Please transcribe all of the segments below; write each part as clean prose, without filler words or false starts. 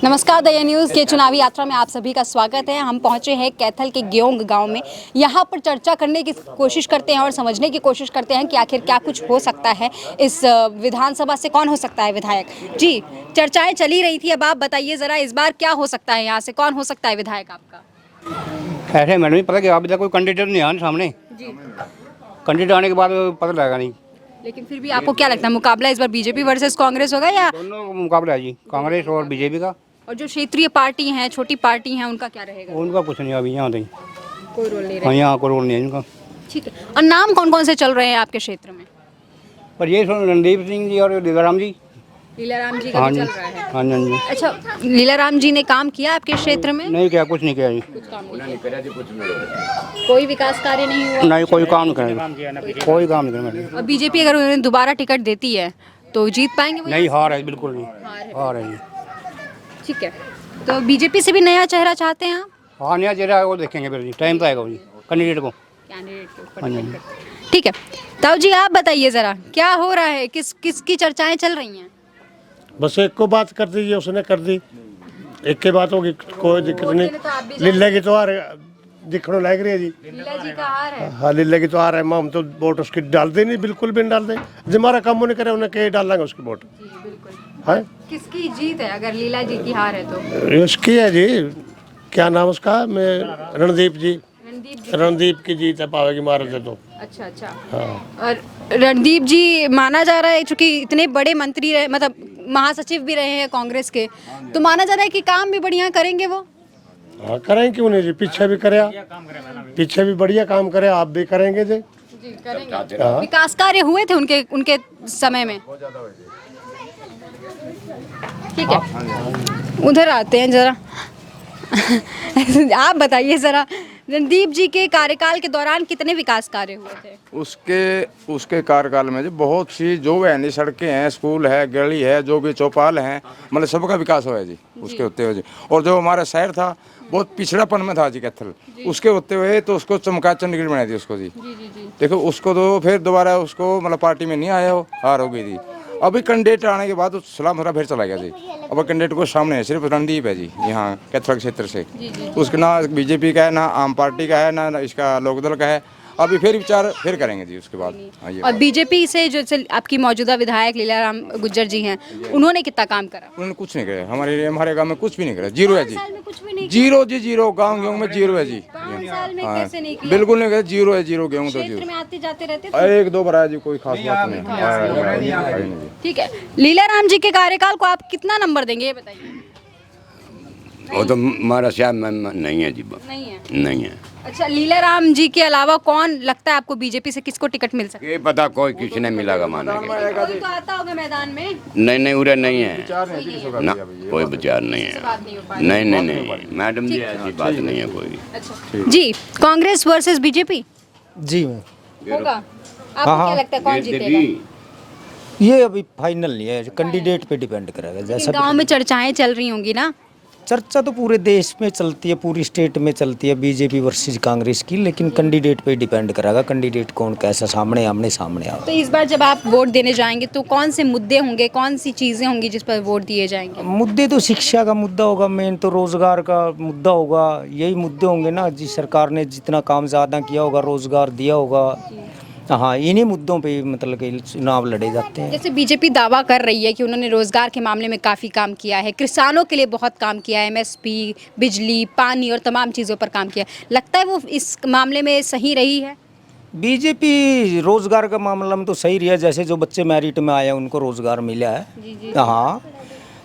नमस्कार, दया न्यूज़ के चुनावी यात्रा में आप सभी का स्वागत है। हम पहुंचे हैं कैथल के ग्योंग गांव में। यहां पर चर्चा करने की कोशिश करते हैं और समझने की कोशिश करते हैं कि आखिर क्या कुछ हो सकता है इस विधानसभा से, कौन हो सकता है विधायक। जी, चर्चाएं चली रही थी, अब आप बताइए ज़रा इस बार क्या हो सकता है, यहाँ से कौन हो सकता है विधायक आपका। ऐसे मैडम पता कि अभी तक कोई कैंडिडेट नहीं आया सामने। जी, कैंडिडेट आने के बाद पता लगेगा नहीं। लेकिन फिर भी आपको क्या लगता है मुकाबला इस बार बीजेपी वर्सेस कांग्रेस होगा या दोनों मुकाबला है जी, कांग्रेस और बीजेपी का। और जो क्षेत्रीय पार्टी हैं, छोटी पार्टी हैं, उनका क्या रहेगा? उनका कुछ नहीं अभी यहाँ तक। कोई रोल नहीं हाँ, यहाँ कोई रोल नहीं है उनका। ठीक है। और नाम कौन कौन से चल रहे हैं आपके क्षेत्र में? पर ये रणदीप सिंह जी और लीलाराम जी। लीलाराम जी का हाँ भी जी, चल रहा है। हाँ जी, हाँ जी। अच्छा, लीलाराम जी ने काम किया आपके क्षेत्र में? नहीं किया, कुछ नहीं किया जी। कुछ काम नहीं किया। कोई विकास कार्य नहीं हुआ? नहीं, कोई काम नहीं करेगा, कोई काम नहीं करेगा मैडम। और बीजेपी अगर उन्हें दोबारा टिकट देती है तो जीत पाएंगे वो? नहीं, हार है बिल्कुल नहीं, हार है जी। ठीक है, तो बीजेपी से भी नया चेहरा चाहते हैं आप? हाँ, नया चेहरा है वो देखेंगे फिर जी, टाइम तो आएगा वो जी कैंडिडेट को। कैंडिडेट के ऊपर हाँ जी। डिपेंड करता है। ठीक है, ताऊ जी आप बताइए ज़रा क्या हो रहा है, किसकी चर्चाएं चल रही हैं? बस एक को बात कर दीजिए, उसने कर दी, एक के बात होगी, कोई दिक्कत नहीं। तो आप भी लीला की तो आ रही दिखने लग रही है जी। लीला जी का हार है। हाँ, लीला की तो आ रहा है, हम तो वोट उसकी डालते नहीं, बिल्कुल भी नहीं डालते। जो हमारा काम नहीं करे उन्हें कहीं डाल देंगे उसकी वोट। जी बिल्कुल। है किसकी जीत है अगर लीला जी की हार है तो? उसकी है जी, क्या नाम उसका, मैं रणदीप जी, रणदीप जी। रणदीप की जीत है, पावेगी मारे थे तो। अच्छा अच्छा। हाँ, और रणदीप जी माना जा रहा है, चूंकि इतने बड़े मंत्री रहे, मतलब महासचिव भी रहे हैं कांग्रेस के, तो माना जा रहा है कि काम भी बढ़िया करेंगे वो। हाँ करें क्यों नहीं जी, पीछे भी करे, पीछे भी बढ़िया काम करे, आप भी करेंगे जी। जी करेंगे। विकास कार्य हुए थे उनके उनके समय में? ठीक है, उधर आते हैं जरा। आप बताइए जरा, रणदीप जी के कार्यकाल के दौरान कितने विकास कार्य हुए थे? उसके कार्यकाल में जो बहुत सी जो है नहीं, सड़कें हैं, स्कूल है, गली है, जो भी चौपाल हैं, मतलब सबका विकास हुआ है जी उसके होते हुए जी। और जो हमारा शहर था बहुत पिछड़ापन में था जी कैथल, उसके होते हुए तो उसको चमका चंडीगढ़ बना दी उसको जी। देखो उसको तो फिर दोबारा उसको मतलब पार्टी में नहीं आया, हो हार हो गई थी। अभी कैंडिडेट आने के बाद सलाम थोड़ा फिर चला गया जी। अब कैंडिडेट को सामने है सिर्फ रणदीप है जी यहाँ कैथल क्षेत्र से। उसके ना बीजेपी का है, ना आम पार्टी का है, ना इसका लोकदल का है। अभी फिर विचार फिर करेंगे जी उसके बाद। हाँ जी। और बीजेपी से जो आपकी मौजूदा विधायक लीलाराम गुज्जर जी हैं, उन्होंने कितना काम करा? उन्होंने कुछ नहीं करा, हमारे गांव में कुछ भी नहीं करा, जीरो है जी। साल में कुछ भी नहीं? जीरो जी, जीरो। गाँव गेहूँ में जीरो है जी। 5 साल में हाँ, कैसे नहीं किया? बिल्कुल नहीं करा, जीरो है, जीरो गेहूँ तो क्षेत्र जीरो। में आते जाते रहते थे? एक दो बार आया जी, कोई खास बात नहीं। ठीक है, लीलाराम जी के कार्यकाल को आप कितना नंबर देंगे ये बताइए? वो तो हमारा शायद नहीं है जी, नहीं है। नहीं है। अच्छा, लीलाराम जी के अलावा कौन लगता है आपको बीजेपी से किसको टिकट मिल सकता है? ये पता कोई किसी ने मिलेगा माना के। कोई तो आता होगा मैदान में। नहीं उरे नहीं है ना, कोई विचार नहीं है। बात नहीं हो पा नहीं मैडम जी, ऐसी बात नहीं है कोई। अच्छा जी, कांग्रेस वर्सेस बीजेपी जी मैं होगा, आपको क्या लगता है कौन जीतेगा? ये अभी फाइनल नहीं है, कैंडिडेट पे डिपेंड करेगा। जैसा गांव में चर्चाएं चल रही होंगी ना? चर्चा तो पूरे देश में चलती है, पूरी स्टेट में चलती है बीजेपी वर्सेस कांग्रेस की, लेकिन कैंडिडेट पे डिपेंड करेगा, कैंडिडेट कौन कैसा सामने आमने सामने आ। तो इस बार जब आप वोट देने जाएंगे तो कौन से मुद्दे होंगे, कौन सी चीजें होंगी जिस पर वोट दिए जाएंगे? मुद्दे तो शिक्षा का मुद्दा होगा, मेन तो रोजगार का मुद्दा होगा, यही मुद्दे होंगे ना। जिस सरकार ने जितना काम ज़्यादा किया होगा, रोजगार दिया होगा, हाँ इन्हीं मुद्दों पे मतलब कि चुनाव लड़े जाते हैं। जैसे बीजेपी दावा कर रही है कि उन्होंने रोजगार के मामले में काफ़ी काम किया है, किसानों के लिए बहुत काम किया है, एमएसपी, बिजली, पानी और तमाम चीज़ों पर काम किया है, लगता है वो इस मामले में सही रही है? बीजेपी रोजगार का मामला में तो सही रही है, जैसे जो बच्चे मेरिट में आए हैं उनको रोजगार मिला है। हाँ,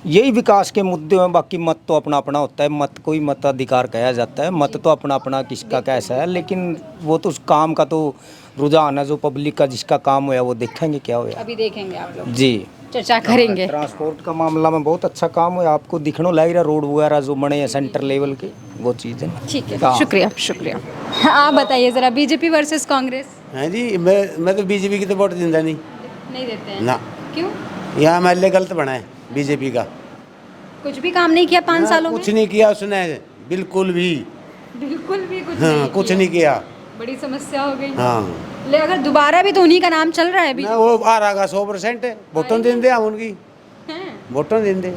यही विकास के मुद्दे हैं। बाकी मत तो अपना अपना होता है, मत कोई मताधिकार कहा जाता है, मत तो अपना अपना किसका कैसा है, लेकिन वो तो उस काम का तो रुझान है, जो पब्लिक का जिसका काम हुआ वो देखेंगे क्या हुआ। अभी देखेंगे आप लोग, जी चर्चा करेंगे। ट्रांसपोर्ट का मामला में बहुत अच्छा काम हुआ, आपको दिखने लग रहा रोड वगैरह जो बने हैं सेंटर लेवल के, वो चीज़ है। ठीक है, शुक्रिया शुक्रिया। आप बताइए ज़रा, बीजेपी वर्सेस कांग्रेस? हाँ जी, मैं तो बीजेपी की तो वोट देता नहीं देते हैं ना। क्यों? यहाँ एमएलए गलत बना है बीजेपी का, कुछ भी काम नहीं किया 5 सालों में? कुछ नहीं किया उसने, बिल्कुल भी कुछ हाँ, कुछ नहीं किया। बड़ी समस्या हो गई। हाँ, ले अगर दोबारा भी तो उन्हीं का नाम चल रहा है अभी। ना वो आ रहा 100% वोटों देंगे हम उनकी, हैं? वोटों देंगे।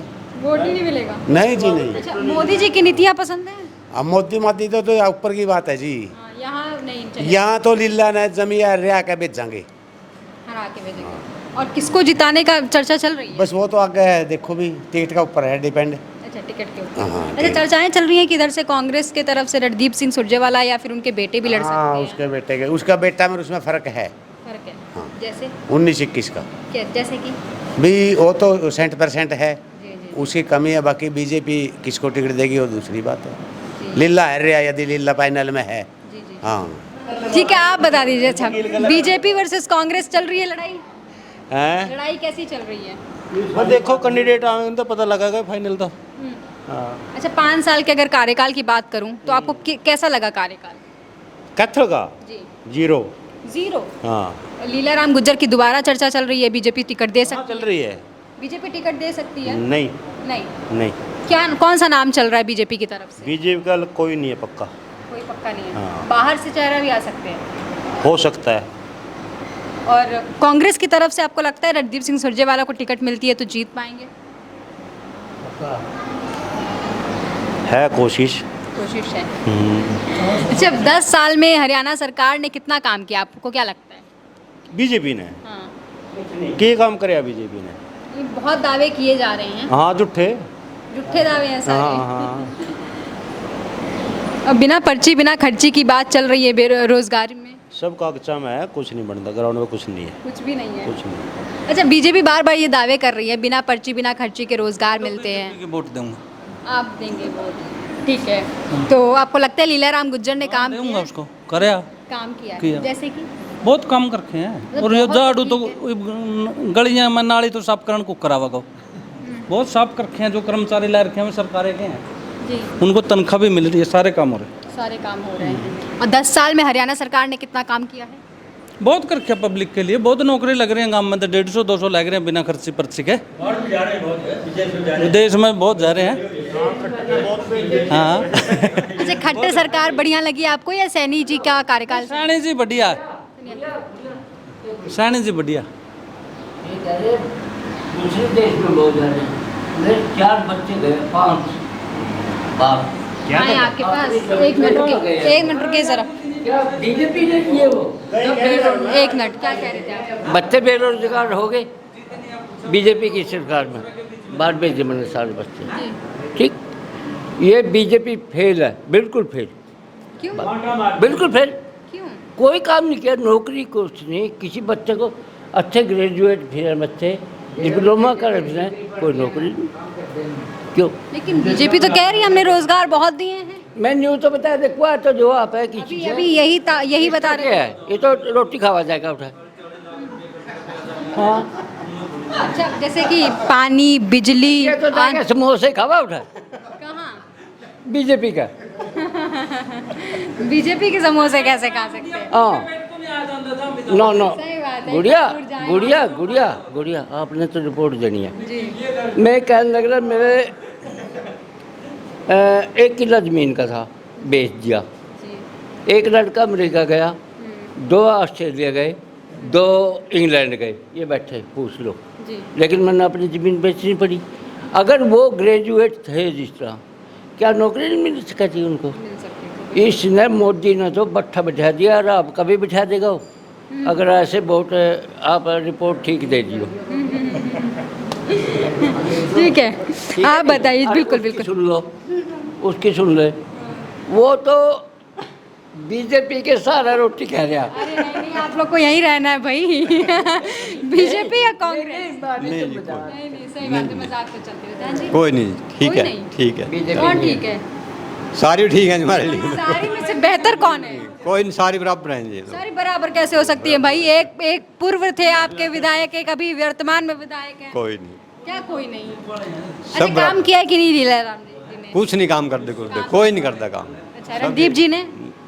वोट ही नहीं मिलेगा। नहीं जी नहीं। अच्छा, मोदी जी की नीतियाँ पसंद है? अब मोदी माती तो ऊपर की बात है जी। हाँ, यहाँ नहीं चलेगा। यहाँ तो लीला ने जमीन रिया के बेचेंगे। हरा के भेजेंगे। और किसको जिताने का चर्चा चल रही है? बस वो तो आगे है, देखो भी टिकट का ऊपर है डिपेंड। अच्छा, टिकट के ऊपर। हाँ, अच्छा, चर्चाएं चल रही हैं कि इधर से कांग्रेस के तरफ से रणदीप सिंह सुरजेवाला या फिर उनके बेटे भी लड़ सकते हाँ हैं। उसके बेटे के, उसका बेटा में उसमें फर्क है फर्क है। हाँ। जैसे 19-21 का जैसे कि भी वो तो 100% है, जी जी उसकी कमी है। बाकी बीजेपी किसको टिकट देगी वो दूसरी बात है। जी। लीला है रिया, यदि लीला फाइनल में है। जी जी। हाँ ठीक है, आप बता दीजिए। अच्छा, बीजेपी वर्सेस कांग्रेस चल रही है लड़ाई। हैं लड़ाई कैसी चल रही है? बस देखो कैंडिडेट आएंगे तो पता लगेगा फाइनल तो। अच्छा, 5 साल के अगर कार्यकाल की बात करूं तो आपको कैसा लगा कार्यकाल? कैथल का जी। 0। जीरो। हाँ लीलाराम गुज्जर की दोबारा चर्चा चल रही है, बीजेपी टिकट दे सकती चल रही है। है? बीजेपी टिकट दे सकती है? नहीं नहीं। नहीं, क्या, कौन सा नाम चल रहा है बीजेपी की तरफ से? बीजेपी का कोई नहीं है पक्का। कोई पक्का नहीं है। हाँ। बाहर से चेहरा भी आ सकते हैं। हो सकता है। और कांग्रेस की तरफ से आपको लगता है रणदीप सिंह सुरजेवाला को टिकट मिलती है तो जीत पाएंगे? है कोशिश। कोशिश है। अच्छा, 10 साल में हरियाणा सरकार ने कितना काम किया, आपको क्या लगता है? बीजेपी ने हाँ, क्या काम करे बीजेपी ने? ये बहुत दावे किए जा रहे हैं। हाँ झूठे। झूठे दावे हैं हाँ सारे। हाँ अब बिना पर्ची बिना खर्ची की बात चल रही है बेरोजगारी में। सब कागजा में है, कुछ नहीं बनता ग्राउंड में, कुछ नहीं है। कुछ भी नहीं है। कुछ नहीं। अच्छा, बीजेपी बार बार ये दावे कर रही है बिना पर्ची बिना खर्ची के रोजगार मिलते हैं। वोट दूंगा। आप देंगे वोट? ठीक है। तो आपको लगता है लीलाराम गुज्जर ने काम दूंगा किया? उसको करया काम किया, किया। जैसे कि बहुत काम कर रखे हैं। और ये झाड़ू तो गलियां में नाली तो साफ करने को करावा गो, बहुत साफ कर रखे हैं। जो कर्मचारी ला रखे हैं वो सरकारें के हैं, जी, उनको तनख्वाह भी मिल रही है, सारे काम हो रहे हैं। सारे काम हो रहे हैं। और 10 साल में हरियाणा सरकार ने कितना काम किया है? बहुत कर रखे पब्लिक के लिए, बहुत नौकरी लग रही है गांव में तो 150-200 लग रहे हैं बिना खर्ची पर्ची के। विदेश में बहुत जा रहे हैं। हाँ अच्छा, खट्टर सरकार बढ़िया लगी आपको या सैनी जी का कार्यकाल? सैनी जी बढ़िया, सैनी जी बढ़िया। दूसरे देश में बहुत जा रहे हैं। मेरे 4 बच्चे गए, 5 बाप। आए आपके पास? एक मिनट रुकिए जरा। क्या बीजेपी ने किए वो? एक मिनट, क्या कह रहे थे आप? बच्चे बेरोजगार हो गए बीजेपी की सरकार में, बाहर भेजे मैंने सारे बच्चे। ठीक, ये बीजेपी फेल है, बिल्कुल फेल। क्यों? बिल्कुल फेल। क्यों? कोई काम नहीं किया, नौकरी कुछ नहीं। किसी बच्चे को अच्छे ग्रेजुएट फिर बच्चे डिप्लोमा कर रहे, कोई नौकरी नहीं। क्यों? लेकिन बीजेपी तो कह रही है हमने रोजगार बहुत दिए हैं। मैं न्यूज़ तो बताया, देखो तो जो आप है कि अभी अभी यही बता रहे क्या हैं। है, ये तो रोटी खावा जाएगा उठा। हाँ, अच्छा, जैसे कि पानी, बिजली, ये तो जाएगा समोसे खावा उठा। कहाँ? बीजेपी का। बीजेपी के समोसे कैसे खा सकते हैं? हाँ, नो नो, सही बात है। गुड़िया दूर जाएगा। गुड़िया गुड़िया गुड़िया, आपने तो रिपोर्ट देनी है। जी। मैं कहने लग रहा, मेरे 1 किला ज़मीन का था, बेच दिया। जी। एक लड़का अमेरिका गया, 2 ऑस्ट्रेलिया गए, 2 इंग्लैंड गए, ये बैठे पूछ लो। जी। लेकिन मैंने अपनी ज़मीन बेचनी पड़ी। अगर वो ग्रेजुएट थे जिस तरह, क्या नौकरी नहीं मिल सकती उनको? मिल सकती है। इसने मोदी ने तो बट्ठा बिठा दिया, और आप कभी बिठा देगा वो? अगर ऐसे वोट आप रिपोर्ट ठीक दे दियो। ठीक है, आप बताइए। बिल्कुल बिल्कुल। सुन लो, उसकी सुन ले। वो तो बीजेपी के सारा रोटी खा रहा। अरे नहीं, आप लोग को यहीं रहना है भाई। बीजेपी या कांग्रेस? नहीं, सही बात है, मजाक तो चलते रहते हैं जी। कोई नहीं, ठीक कोई है, नहीं? ठीक है। कौन ठीक है? सारी ठीक है हमारे लिए। सारी में से बेहतर कौन है? कोई नहीं, सारी बराबर हैं जी। सारी बराबर कैसे हो सकती है भाई? एक पूर्व थे आपके विधायक, एक अभी वर्तमान में विधायक हैं। कोई नहीं, क्या कोई नहीं? अच्छा, सब काम बराबर। किया है कि नहीं लीलाराम जी ने? कुछ नहीं काम करते, कोई नहीं करता काम। अच्छा, रणदीप जी ने?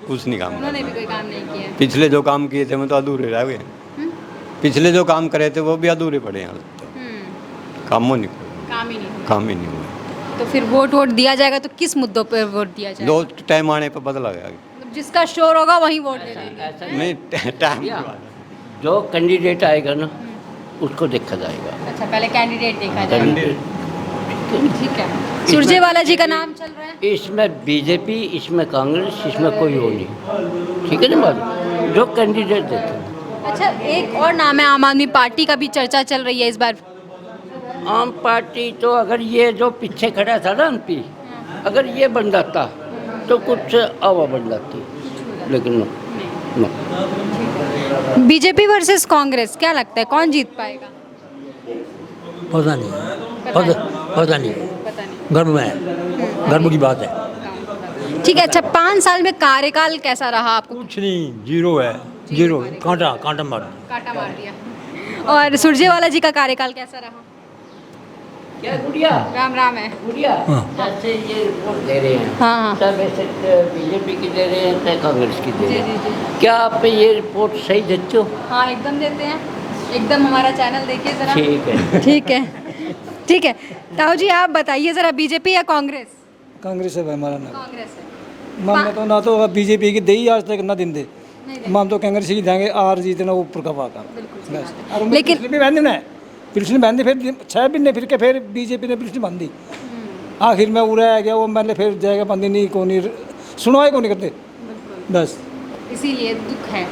कुछ नहीं काम उन्होंने करता। भी कोई काम नहीं किया। पिछले जो काम किए थे वो तो अधूरे रह गए। पिछले जो काम करे थे वो भी अधूरे पड़े हैं। कामों नहीं, काम ही नहीं हुआ। काम ही नहीं हुए। तो फिर वोट दिया जाएगा तो किस मुद्दों पर वोट दिया जाएगा? जो टाइम आने पर पता लगेगा। मतलब जिसका शोर होगा वही वोट दे देंगे। नहीं, टाइम की बात है। जो कैंडिडेट आएगा ना, उसको देखा जाएगा। अच्छा, पहले कैंडिडेट देखा जाएगा। ठीक है। सुरजेवाला जी का नाम चल रहा है। इसमें बीजेपी, इसमें कांग्रेस, इसमें कोई वो नहीं, ठीक है ना बात, जो कैंडिडेट देते हैं। अच्छा, एक और नाम है आम आदमी पार्टी का भी चर्चा चल रही है इस बार। आम पार्टी तो अगर ये जो पीछे खड़ा था ना एमपी, अगर ये बन जाता तो कुछ हवा बन जाती, लेकिन नो। बीजेपी वर्सेस कांग्रेस, क्या लगता है कौन जीत पाएगा? पता नहीं, पता नहीं, गर्म में है, गर्म की बात है। ठीक है। अच्छा, 5 साल में कार्यकाल कैसा रहा आपको? कुछ नहीं, जीरो है, जीरो, कांटा कांटा मार। कांटा मार दिया। और सुरजेवाला जी का कार्यकाल कैसा रहा? क्या गुड़िया? राम राम है। गुड़िया जैसे ये रिपोर्ट दे रहे हैं, हाँ। सब ऐसे बीजेपी की दे रहे हैं, चाहे कांग्रेस की दे रहे हैं, क्या आप ये रिपोर्ट सही देते हो? हाँ, एकदम देते हैं, एकदम। हमारा चैनल देखिए जरा। ठीक है, ठीक है, ठीक है। ताऊ जी आप बताइए जरा, बीजेपी या कांग्रेस? कांग्रेस है हमारा ना, कांग्रेस है। मामला तो ना तो बीजेपी की दे ही आज तक ना दिन दे, हम तो कांग्रेस ही देंगे, आर जीतना ऊपर का वाका। लेकिन भी बंद ना पिलसन बंदी, फिर 6 महीने फिर के फिर बीजेपी ने पिलसन बंदी, आखिर में उड़ा गया वो, मैंने फिर जाएगा बंदी नहीं, को नहीं सुनवाई को नहीं करते, बस इसीलिए दुख है।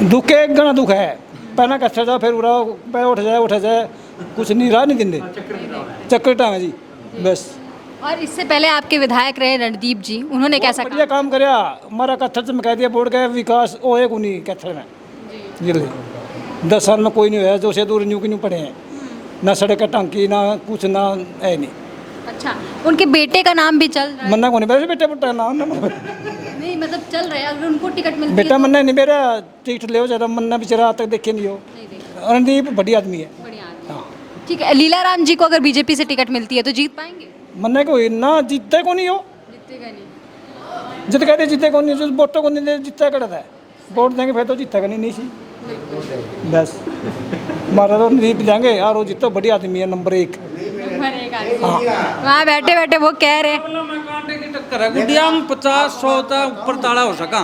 दुख एक गणा दुख है, पहना कच्चा जाओ फिर उड़ा पैर उठ जाए, कुछ नहीं राह नहीं दिंदे, चक्कर टांगे जी, बस। और इससे पहले आपके विधायक रहे रणदीप जी, उन्होंने कैसा बढ़िया काम कराया, हमारा कत्थर से मैं कह दिया बोर्ड का विकास वो है कोई नहीं कत्थर में जिले 10 साल में कोई नहीं हुआ, जो से दूर न्यू की न्यू पड़े हैं, ना सड़क का टंकी ना कुछ ना है नहीं। अच्छा, उनके बेटे का नाम भी चल रहा है? मन्ना को नहीं मेरे बेटे पुट्टा नाम ना नहीं, मतलब चल रहा है, अगर उनको टिकट मिलती बेटा है मन्ना नहीं मेरा टिकट ले ज़्यादा, मन्ना बेचारा आज तक देखे नहीं हो, रणदीप बढ़िया आदमी है। बढ़िया आदमी। ठीक है। लीलाराम जी को अगर बीजेपी से टिकट मिलती है तो जीत पाएंगे? मन्ना को ना जीतते को नहीं हो, जीतेगा नहीं। जित कहते जीते को नहीं, जो वोटों को नहीं दे जीतता करता है, वोट देंगे फिर तो जीतेगा नहीं सी, बस हमारा तो रणदीप देंगे, और वो जीतो बढ़िया आदमी है, नंबर 1। वहाँ बैठे बैठे वो कह रहे हैं मैं कांटे की टक्कर है गुड़िया, हम 50-100 तक ऊपर ताड़ा हो सका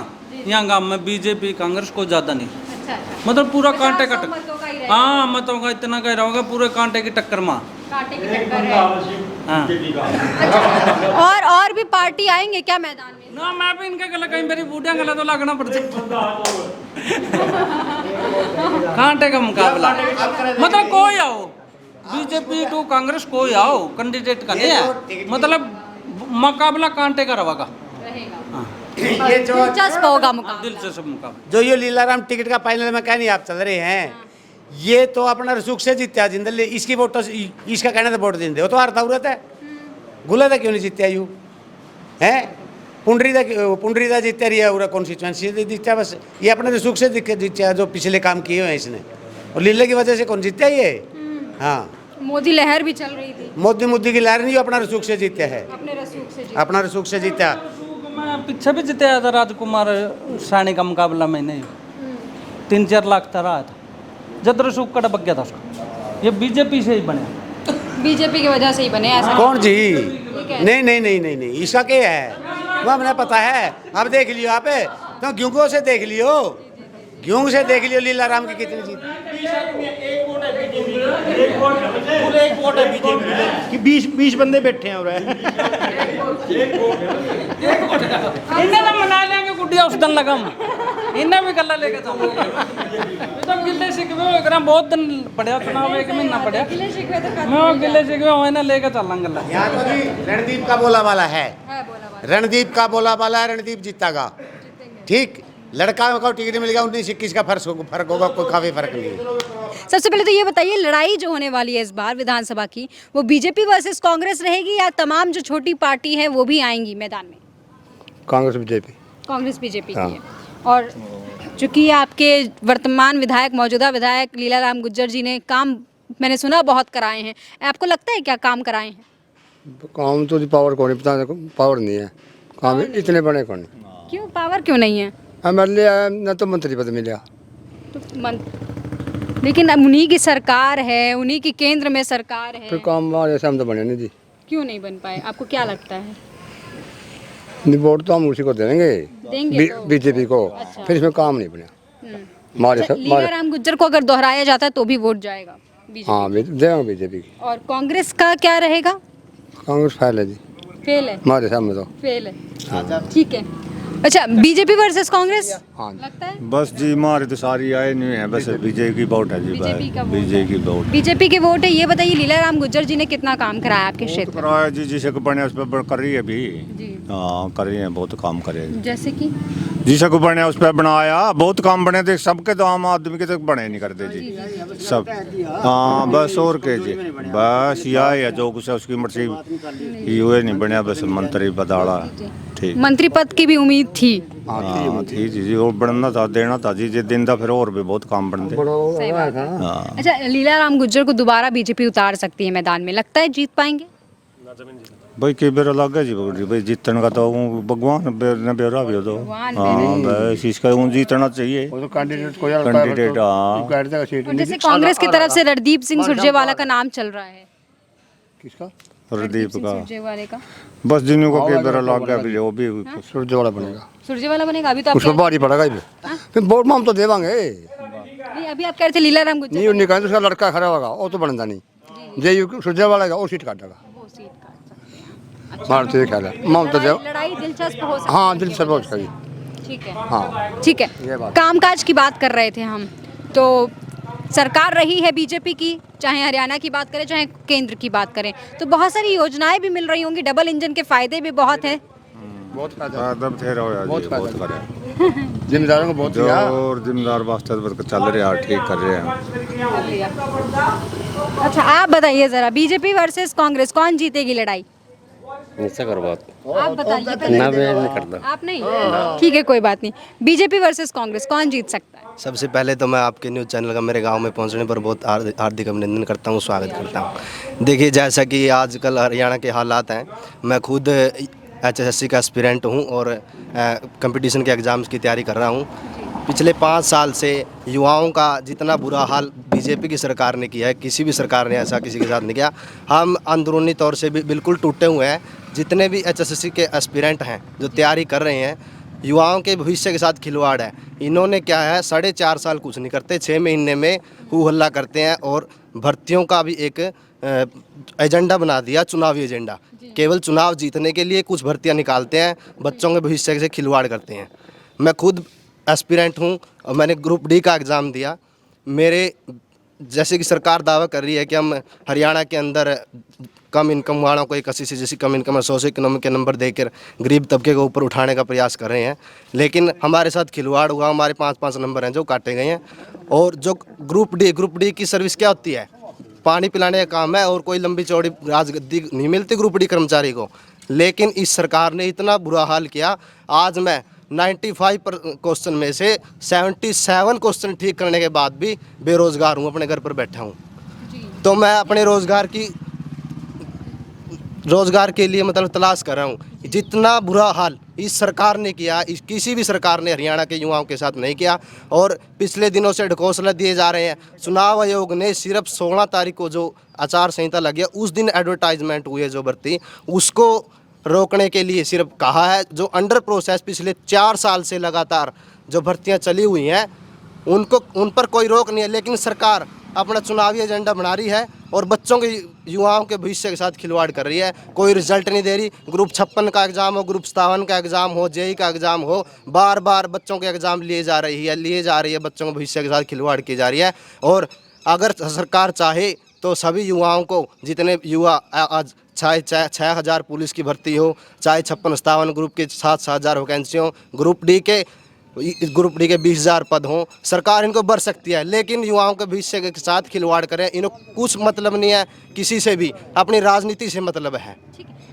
यहाँ गांव में, बीजेपी कांग्रेस को ज्यादा नहीं, मतलब पूरा कांटे का टक्कर। हाँ, मतों का इतना कह रहा होगा, पूरे कांटे की टक्कर माँ, कांटे की टक्कर है। हाँ। अच्छा, और भी पार्टी आएंगे क्या मैदान में? ना, मैं भी इनके गला, कहीं मेरी बूढ़िया गला तो लगना पड़ सकता। कांटे का मुकाबला, मतलब कोई आओ, बीजेपी टू कांग्रेस कोई आओ, कैंडिडेट का नहीं है, मतलब मुकाबला कांटे का रहेगा। ये जो दिलचस्प होगा मुकाबला। दिलचस्प मुकाबला। जो ये लीलाराम टिकट का फाइनल में क्या नहीं आप चल रहे हैं, ये तो अपना रसूख से जीत्या जिंदल, इसकी वोट इसका कहने से वोट देंगे, वो तो हारता उरत है, गुला था क्यों नहीं जीत्या यू है, पुंडरीदा जीत्या रही है, उरा कॉन्स्टिट्यूएंसी जीत्या, बस ये अपने रसूख से जीत्या, जो पिछले काम किए हुए हैं इसने, और लीले की वजह से कौन जीत्या ये? हाँ, मोदी लहर भी चल रही थी, मोदी की लहर नहीं, अपना रसूख से जीत्या है, अपने रसूख से अपना रसूख से जीत्या। मैं पीछे भी जिताया था राजकुमार सानी का मुकाबला, मैंने 3-4 लाख था रहा था, जब रसूख का डबक गया था उसका, ये बीजेपी से ही बने, बीजेपी की वजह से ही बने ऐसा? कौन जी? नहीं, इसका क्या है वो हमें पता है, अब देख लियो आप, तो गेहूं से देख लियो, गेहूं से देख लियो लीलाराम की कितनी जीत, एक वोट है बीजेपी कि 20 बंदे बैठे हैं और इन्हें ना मना लेंगे गुड़िया उस दिन लगम, इन्हें भी गला लेके चलेंगे, तो गिले शिकवे एकरा बहुत दिन पड़या, चुनाव 1 महीना पड़या, मैं गिले शिकवे होए ना लेके चलांगे गला। यहाँ तो जी रणदीप का बोला वाला है, रणदीप का बोला वाला है, रणदीप जीतेगा, ठीक, लड़का को टिकट मिल गया, 19-21 का फर्क होगा, कोई काफी फर्क नहीं है। सबसे पहले तो ये बताइए, लड़ाई जो होने वाली है इस बार विधानसभा की, वो बीजेपी वर्सेस कांग्रेस रहेगी या तमाम जो छोटी पार्टी है वो भी आएंगी मैदान में? कांग्रेस बीजेपी। कांग्रेस बीजेपी की है। और चूंकि आपके वर्तमान विधायक, मौजूदा विधायक लीलाराम गुज्जर जी ने काम, मैंने सुना, बहुत कराए हैं, आपको लगता है क्या काम कराए हैं? काम तो पावर को नहीं पता, पावर नहीं है काम, इतने बड़े कौन? क्यों पावर क्यों नहीं है? MLA न तो मंत्री पद मिला, तो लेकिन उन्हीं की सरकार है, उन्हीं की केंद्र में सरकार है, फिर काम जैसे हम तो बने नहीं जी, क्यों नहीं बन पाए? आपको क्या लगता है? वोट तो हम उसी को देंगे तो? बीजेपी को। अच्छा। फिर इसमें काम नहीं बना। अच्छा, लीलाराम गुज्जर को अगर दोहराया जाता है तो भी वोट जाएगा बीजेपी? हाँ, देंगे बीजेपी की। और कांग्रेस का क्या रहेगा? कांग्रेस फैल है जी फेल है, हमारे सामने तो। फेल है, ठीक है। अच्छा, बीजेपी वर्सेस कांग्रेस हाँ लगता है? बस जी हमारे तो सारी आए नहीं है, बस बीजेपी की वोट है जी। बीजेपी का वोट बीजेपी की वोट बीजेपी के वोट है। ये बताइए, लीलाराम गुज्जर जी ने कितना काम कराया आपके क्षेत्र में? कराया जी, जिसे को बने उस पर कर रही है अभी। जी। हाँ कर रही है, बहुत काम करे। जैसे कि जिसे को बने उस पर बनाया, बहुत काम बने थे सबके, तो आम आदमी के तो बने नहीं करते जी सब। हाँ बस और के जी, बस यह है जो कुछ है उसकी मर्जी, ये नहीं बनया बस मंत्री बदाड़ा। ठीक, मंत्री पद की भी उम्मीद थी। हाँ थी जी, और बनना था, देना था जी, दिन था फिर और भी बहुत काम बनते। सही बात है। हाँ अच्छा, लीलाराम गुज्जर को दोबारा बीजेपी उतार सकती है मैदान में, लगता है जीत पाएंगे? भाई कई बार अलग है जी, भाई जीतने का तो भगवान ने बेरा भी हो तो। हाँ बस इसका जीतना चाहिए वो तो कैंडिडेट को कैंडिडेट। हाँ और जैसे कांग्रेस की तरफ से रणदीप सिंह सुरजेवाला का नाम चल रहा है, किसका? प्रदीप का, सुरजेवाले का। बस जिन्हों को कई बार अलग है भी, वो भी सुरजेवाला बनेगा, सुरजेवाला बनेगा। अभी तो आप उस पर भारी पड़ेगा ये फिर वोट में हम तो देवांगे नहीं, अभी आप कह रहे थे लीलाराम गुज्जर नहीं, उन्हें कहा उसका लड़का खड़ा होगा वो तो बनता नहीं, जे सुरजेवाला का वो सीट काटेगा। मारते ख्याल है माम तो देव। लड़ाई दिलचस्प हो सकती हाँ दिल से बहुत करी। ठीक है, हाँ ठीक है। ये बात। कामकाज की बात कर रहे थे हम, तो सरकार रही है बीजेपी की, चाहे हरियाणा की बात करें चाहे केंद्र की बात करें, तो बहुत सारी योजनाएं भी मिल रही होंगी, डबल इंजन के फायदे भी बहुत हैं। बहुत फायदा दब थे रहो यार, बहुत करे जिम्मेदारों को बहुत दिया और जिम्मेदार वास्ते चल रहे हैं, ठीक कर रहे हैं। अच्छा, आप बताइए जरा, बीजेपी वर्सेस कांग्रेस, कौन जीतेगी लड़ाई? ऐसा करो बात आप बताइए ना, मैं नहीं करता। आप नहीं? ठीक है, कोई बात नहीं। बीजेपी वर्सेस कांग्रेस, कौन जीत सकता है? सबसे पहले तो मैं आपके न्यूज़ चैनल का मेरे गांव में पहुंचने पर बहुत हार्दिक अभिनंदन करता हूं, स्वागत करता हूं। देखिए, जैसा कि आजकल हरियाणा के हालात हैं, मैं खुद HSSC का एस्पिरेंट हूं और कंपटीशन के एग्ज़ाम्स की तैयारी कर रहा हूं। पिछले 5 साल से युवाओं का जितना बुरा हाल बीजेपी की सरकार ने किया है, किसी भी सरकार ने ऐसा किसी के साथ नहीं किया। हम अंदरूनी तौर से भी बिल्कुल टूटे हुए हैं। जितने भी HSSC के एस्पिरेंट हैं जो तैयारी कर रहे हैं, युवाओं के भविष्य के साथ खिलवाड़ है। इन्होंने क्या है, 4.5 साल कुछ नहीं करते, 6 महीने में हू हल्ला करते हैं और भर्तियों का भी एक एजेंडा बना दिया, चुनावी एजेंडा। केवल चुनाव जीतने के लिए कुछ भर्तियां निकालते हैं, बच्चों के भविष्य से खिलवाड़ करते हैं। मैं खुद एस्पिरेंट हूं और मैंने ग्रुप डी का एग्ज़ाम दिया। मेरे जैसे कि सरकार दावा कर रही है कि हम हरियाणा के अंदर कम इनकम वालों को 81 से जैसी कम इनकम 100 से इकोनॉमी के नंबर देकर गरीब तबके को ऊपर उठाने का प्रयास कर रहे हैं, लेकिन हमारे साथ खिलवाड़ हुआ। हमारे 5-5 नंबर हैं जो काटे गए हैं। और जो ग्रुप डी की सर्विस क्या होती है, पानी पिलाने का काम है और कोई लंबी चौड़ी राजगद्दी नहीं मिलती ग्रुप डी कर्मचारी को। लेकिन इस सरकार ने इतना बुरा हाल किया, आज मैं 95 क्वेश्चन में से 77 क्वेश्चन ठीक करने के बाद भी बेरोज़गार हूँ, अपने घर पर बैठा हूँ। तो मैं अपने रोज़गार के लिए मतलब तलाश कर रहा हूँ। जितना बुरा हाल इस सरकार ने किया, इस किसी भी सरकार ने हरियाणा के युवाओं के साथ नहीं किया। और पिछले दिनों से ढकोसला दिए जा रहे हैं। चुनाव आयोग ने सिर्फ 16 तारीख को जो आचार संहिता लगी है, उस दिन एडवर्टाइजमेंट हुई है जो भर्ती, उसको रोकने के लिए सिर्फ कहा है। जो अंडर प्रोसेस पिछले 4 साल से लगातार जो भर्तियां चली हुई हैं, उन पर कोई रोक नहीं है, लेकिन सरकार अपना चुनावी एजेंडा बना रही है और बच्चों के, युवाओं के भविष्य के साथ खिलवाड़ कर रही है। कोई रिजल्ट नहीं दे रही। ग्रुप 56 का एग्ज़ाम हो, ग्रुप 57 का एग्ज़ाम हो, JEE का एग्ज़ाम हो, बार बार बच्चों के एग्ज़ाम लिए जा रही है, बच्चों के भविष्य के साथ खिलवाड़ की जा रही है। और अगर सरकार चाहे तो सभी युवाओं को, जितने युवा आज चाहे 6,000 पुलिस की भर्ती हो, चाहे 56-57 ग्रुप के 7,000 वैकेंसी हो, ग्रुप डी के 20,000 पद हों, सरकार इनको भर सकती है। लेकिन युवाओं के भविष्य के साथ खिलवाड़ करें, इनको कुछ मतलब नहीं है किसी से भी, अपनी राजनीति से मतलब है।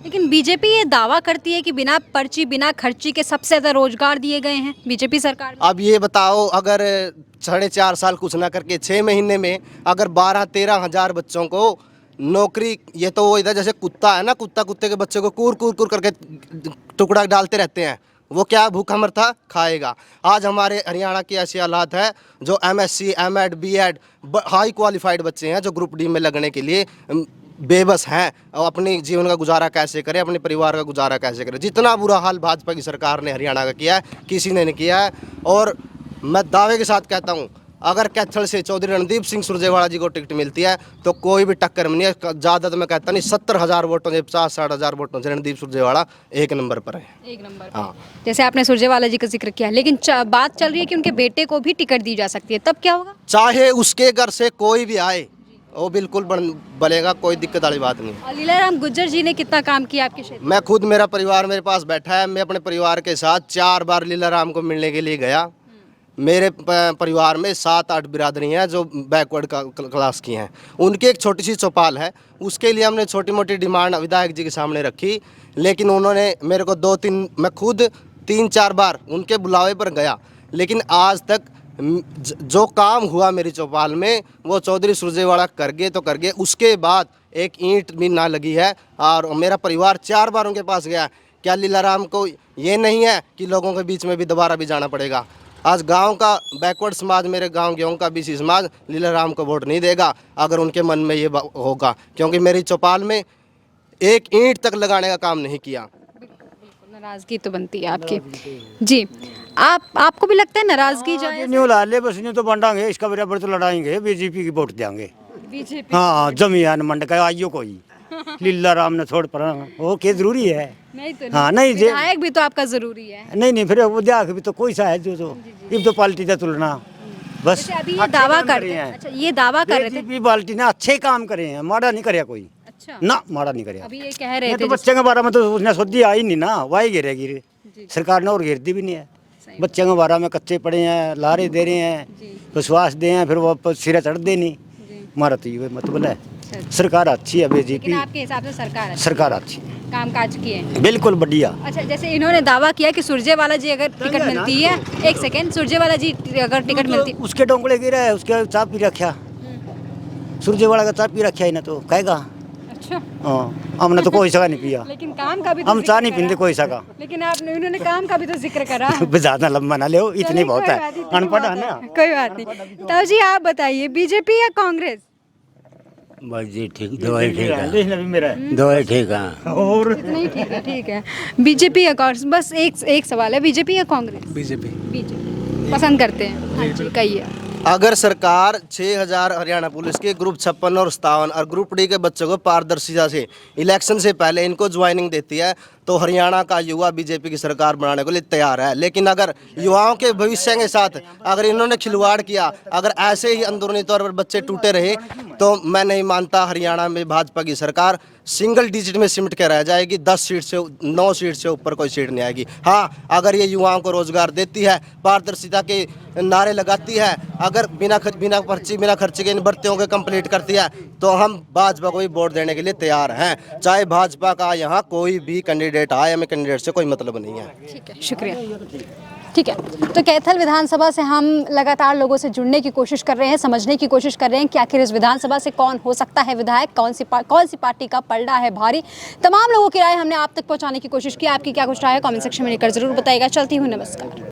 लेकिन बीजेपी ये दावा करती है कि बिना पर्ची बिना खर्ची के सबसे ज़्यादा रोजगार दिए गए हैं बीजेपी सरकार में। अब ये बताओ, अगर 4.5 साल कुछ ना करके 6 महीने में अगर 12-13 हज़ार बच्चों को नौकरी, ये तो वो इधर जैसे कुत्ता है ना, कुत्ते के बच्चे को कूर करके टुकड़ा डालते रहते हैं, वो क्या भूखा मरता खाएगा। आज हमारे हरियाणा की ऐसी हालात है, जो MSc, M.Ed, B.Ed high qualified बच्चे हैं जो ग्रुप डी में लगने के लिए बेबस हैं और अपने जीवन का गुजारा कैसे करें, अपने परिवार का गुजारा कैसे करें। जितना बुरा हाल भाजपा की सरकार ने हरियाणा का किया है, किसी ने नहीं किया है। और मैं दावे के साथ कहता हूँ, अगर कैथल से चौधरी रणदीप सिंह सुरजेवाला जी को टिकट मिलती है तो कोई भी टक्कर में नहीं है। ज़्यादा तो मैं कहता नहीं 70,000 वोटों से 50-60,000 वोटों से रणदीप सुरजेवाला एक नंबर पर है। एक नंबर। हाँ, जैसे आपने सुरजेवाला जी का जिक्र किया, लेकिन बात चल रही है कि उनके बेटे को भी टिकट दी जा सकती है, तब क्या होगा? चाहे उसके घर से कोई भी आए वो बिल्कुल बनेगा, कोई दिक्कत वाली बात नहीं। और लीलाराम गुज्जर जी ने कितना काम किया आपके क्षेत्र में? मैं खुद, मेरा परिवार मेरे पास बैठा है, मैं अपने परिवार के साथ 4 बार लीलाराम को मिलने के लिए गया। मेरे परिवार में 7-8 बिरादरी हैं जो बैकवर्ड क्लास की हैं। उनकी एक छोटी सी चौपाल है, उसके लिए हमने छोटी मोटी डिमांड विधायक जी के सामने रखी, लेकिन उन्होंने मेरे को 2-3, मैं खुद 3-4 बार उनके बुलावे पर गया, लेकिन आज तक जो काम हुआ मेरी चौपाल में वो चौधरी सुरजेवाला कर गए तो कर गए, उसके बाद एक ईंट भी ना लगी है। और मेरा परिवार 4 बार उनके पास गया। क्या लीलाराम को ये नहीं है कि लोगों के बीच में भी दोबारा भी जाना पड़ेगा? आज गांव का बैकवर्ड समाज, मेरे गांव गेहूं का बीसी समाज लीलाराम को वोट नहीं देगा अगर उनके मन में ये होगा, क्योंकि मेरी चौपाल में एक ईंट तक लगाने का काम नहीं किया। नाराजगी तो बनती है आपकी जी। आपको भी लगता है नाराजगी जाए? न्यू ला ले बस, न्यू तो बांटेंगे, इसका बराबर तो लड़ाएंगे, बीजेपी की वोट देंगे। बीजेपी? हाँ, जमीन मंड का आइयो कोई लीलाराम ने छोड़ पर वो क्या जरूरी है? नहीं तो हाँ, नहीं विधायक भी तो आपका जरूरी है। नहीं फिर वो देख भी तो कोई सा है जो तो पार्टी का तुलना बस। जैसे अभी ये दावा कर रहे हैं, अच्छा ये दावा कर रहे थे पार्टी ने अच्छे काम करे हैं, माड़ा नहीं करे कोई। अच्छा, ना माड़ा नहीं करे। अभी ये कह रहे थे तो बच्चे के बारे में तो उसने सोची आई नहीं ना, वही गिरेगी सरकार ने, और गिरती भी नहीं है। बच्चे के बारे में कच्चे पड़े हैं, लारे दे रहे हैं, विश्वास दे हैं, फिर वो सिरे चढ़ दे नहीं। हमारा तो ये मतलब है सरकार अच्छी है बीजेपी। आपके हिसाब से सरकार अच्छी काम काज किए हैं बिल्कुल बढ़िया। अच्छा, जैसे इन्होंने दावा किया कि सुरजेवाला जी अगर टिकट मिलती है, एक सेकेंड, सुरजेवाला जी अगर टिकट मिलती है, उसके डोंगले गिरा है, उसके चाय पी रखा, सुरजेवाला का चाय पी रखा है ना, तो कहेगा। अच्छा, हाँ, हमने तो कोई सगा नहीं पिया, लेकिन काम का भी तो हम चाय नहीं पीते कोई सगा। लेकिन आपने, उन्होंने काम का भी तो जिक्र करा। ज्यादा लंबा ना ले, इतनी बहुत है, अनपढ़ है ना। कोई बात नहीं। तो जी आप बताइए, बीजेपी या कांग्रेस? बस जी ठीक, दवाई ठीक है, दवाई ठीक है, और इतना ही ठीक है, ठीक है। बीजेपी या कांग्रेस? बस एक सवाल है, बीजेपी या कांग्रेस? बीजेपी पसंद करते हैं। हाँ जी, कहिए। अगर सरकार 6,000 हरियाणा पुलिस के ग्रुप 56 और 57 और ग्रुप डी के बच्चों को पारदर्शिता से इलेक्शन से पहले इनको ज्वाइनिंग देती है तो हरियाणा का युवा बीजेपी की सरकार बनाने के लिए तैयार है। लेकिन अगर युवाओं के भविष्य के साथ अगर इन्होंने खिलवाड़ किया, अगर ऐसे ही अंदरूनी तौर पर बच्चे टूटे रहे, तो मैं नहीं मानता हरियाणा में भाजपा की सरकार सिंगल डिजिट में सिमट के रह जाएगी। 10 सीट से 9 सीट से ऊपर कोई सीट नहीं आएगी। हाँ, अगर ये युवाओं को रोजगार देती है, पारदर्शिता के नारे लगाती है, अगर बिना खर्चे के इन भर्तियों के कंप्लीट करती है, तो हम भाजपा को भी वोट देने के लिए तैयार हैं। चाहे भाजपा का यहाँ कोई भी कैंडिडेट आए, हमें कैंडिडेट से कोई मतलब नहीं है। ठीक है, शुक्रिया। ठीक है, तो कैथल विधानसभा से हम लगातार लोगों से जुड़ने की कोशिश कर रहे हैं, समझने की कोशिश कर रहे हैं कि आखिर इस विधानसभा से कौन हो सकता है विधायक, कौन सी पार्टी का पलड़ा है भारी। तमाम लोगों की राय हमने आप तक पहुंचाने की कोशिश की। आपकी क्या कुछ राय है, कमेंट सेक्शन में लिखकर जरूर बताइएगा। चलती हूँ, नमस्कार।